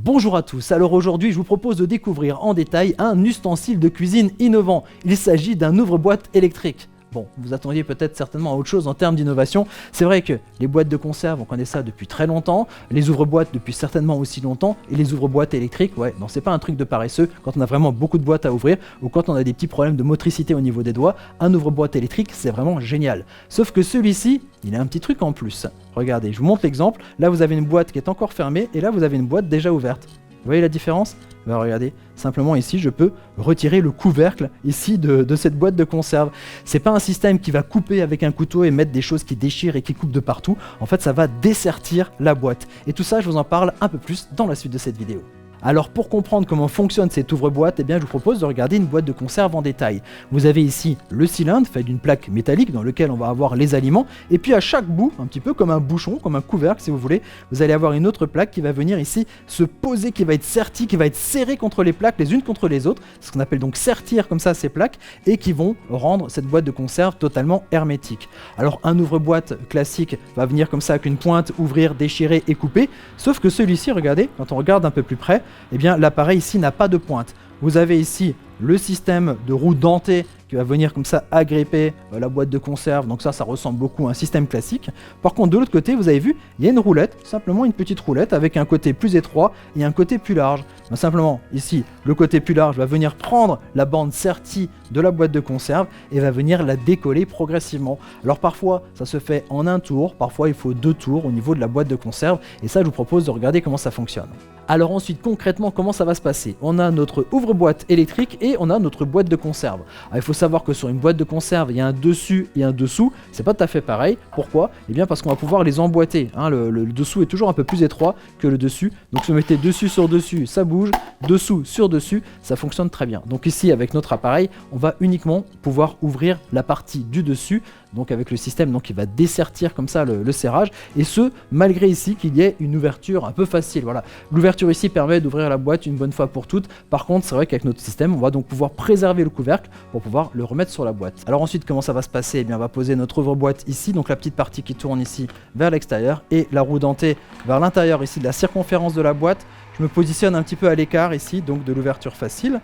Bonjour à tous, alors aujourd'hui je vous propose de découvrir en détail un ustensile de cuisine innovant. Il s'agit d'un ouvre-boîte électrique. Bon, vous attendiez peut-être certainement à autre chose en termes d'innovation. C'est vrai que les boîtes de conserve, on connaît ça depuis très longtemps, les ouvre-boîtes depuis certainement aussi longtemps, et les ouvre-boîtes électriques, ouais, non c'est pas un truc de paresseux, quand on a vraiment beaucoup de boîtes à ouvrir, ou quand on a des petits problèmes de motricité au niveau des doigts, un ouvre-boîte électrique c'est vraiment génial. Sauf que celui-ci, il a un petit truc en plus. Regardez, je vous montre l'exemple, là vous avez une boîte qui est encore fermée, et là vous avez une boîte déjà ouverte. Vous voyez la différence? Ben regardez, simplement ici je peux retirer le couvercle ici de cette boîte de conserve. C'est pas un système qui va couper avec un couteau et mettre des choses qui déchirent et qui coupent de partout. En fait ça va dessertir la boîte. Et tout ça je vous en parle un peu plus dans la suite de cette vidéo. Alors pour comprendre comment fonctionne cet ouvre-boîte, eh bien, je vous propose de regarder une boîte de conserve en détail. Vous avez ici le cylindre fait d'une plaque métallique dans lequel on va avoir les aliments, et puis à chaque bout, un petit peu comme un bouchon, comme un couvercle si vous voulez, vous allez avoir une autre plaque qui va venir ici se poser, qui va être sertie, qui va être serrée contre les plaques les unes contre les autres, ce qu'on appelle donc sertir comme ça ces plaques, et qui vont rendre cette boîte de conserve totalement hermétique. Alors un ouvre-boîte classique va venir comme ça avec une pointe, ouvrir, déchirer et couper, sauf que celui-ci, regardez, quand on regarde un peu plus près, eh bien l'appareil ici n'a pas de pointe. Vous avez ici le système de roue dentée qui va venir comme ça agripper la boîte de conserve, donc ça ressemble beaucoup à un système classique. Par contre de l'autre côté, vous avez vu, il y a une roulette, simplement une petite roulette avec un côté plus étroit et un côté plus large. Donc, simplement ici, le côté plus large va venir prendre la bande sertie de la boîte de conserve et va venir la décoller progressivement. Alors parfois ça se fait en un tour, parfois il faut 2 tours au niveau de la boîte de conserve, et ça je vous propose de regarder comment ça fonctionne. Alors ensuite concrètement comment ça va se passer? On a notre ouvre-boîte électrique et on a notre boîte de conserve. Alors, il faut savoir que sur une boîte de conserve il y a un dessus et un dessous, c'est pas tout à fait pareil. Pourquoi? Eh bien parce qu'on va pouvoir les emboîter, hein. Le dessous est toujours un peu plus étroit que le dessus, donc si vous mettez dessus sur dessus ça bouge, dessous sur dessus ça fonctionne très bien. Donc ici avec notre appareil on va uniquement pouvoir ouvrir la partie du dessus, donc avec le système donc, qui va dessertir comme ça le serrage, et ce malgré ici qu'il y ait une ouverture un peu facile. Voilà, l'ouverture ici permet d'ouvrir la boîte une bonne fois pour toutes. Par contre c'est vrai qu'avec notre système on va donc pouvoir préserver le couvercle pour pouvoir le remettre sur la boîte. Alors ensuite comment ça va se passer? Eh bien on va poser notre ouvre-boîte ici, donc la petite partie qui tourne ici vers l'extérieur et la roue dentée vers l'intérieur ici de la circonférence de la boîte. Je me positionne un petit peu à l'écart ici donc de l'ouverture facile.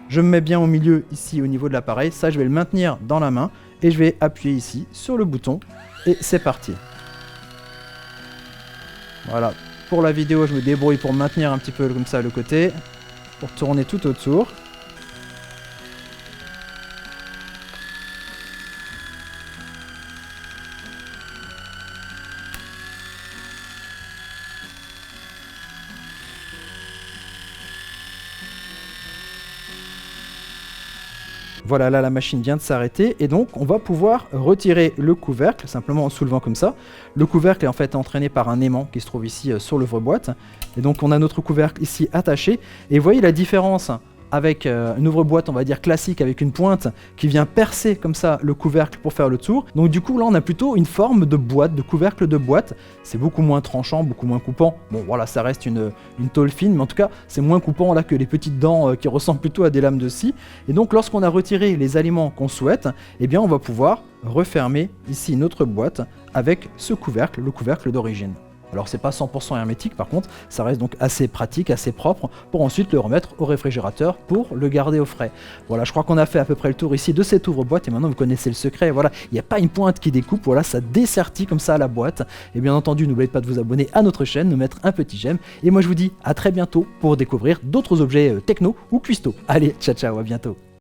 Je me mets bien au milieu ici au niveau de l'appareil, ça je vais le maintenir dans la main et je vais appuyer ici sur le bouton et c'est parti. Voilà, pour la vidéo je me débrouille pour maintenir un petit peu comme ça le côté, pour tourner tout autour. Voilà, là la machine vient de s'arrêter et donc on va pouvoir retirer le couvercle simplement en soulevant comme ça. Le couvercle est en fait entraîné par un aimant qui se trouve ici sur l'ouvre-boîte, et donc on a notre couvercle ici attaché, et vous voyez la différence avec une ouvre-boîte on va dire classique avec une pointe qui vient percer comme ça le couvercle pour faire le tour. Donc du coup là on a plutôt une forme de boîte, de couvercle de boîte. C'est beaucoup moins tranchant, beaucoup moins coupant. Bon voilà, ça reste une tôle fine, mais en tout cas c'est moins coupant là que les petites dents qui ressemblent plutôt à des lames de scie. Et donc lorsqu'on a retiré les aliments qu'on souhaite, eh bien on va pouvoir refermer ici notre boîte avec ce couvercle, le couvercle d'origine. Alors c'est pas 100% hermétique, par contre ça reste donc assez pratique, assez propre pour ensuite le remettre au réfrigérateur pour le garder au frais. Voilà, je crois qu'on a fait à peu près le tour ici de cette ouvre-boîte et maintenant vous connaissez le secret. Voilà, il n'y a pas une pointe qui découpe, voilà, ça dessertit comme ça la boîte. Et bien entendu n'oubliez pas de vous abonner à notre chaîne, de mettre un petit j'aime, et moi je vous dis à très bientôt pour découvrir d'autres objets techno ou cuistots. Allez, ciao ciao, à bientôt.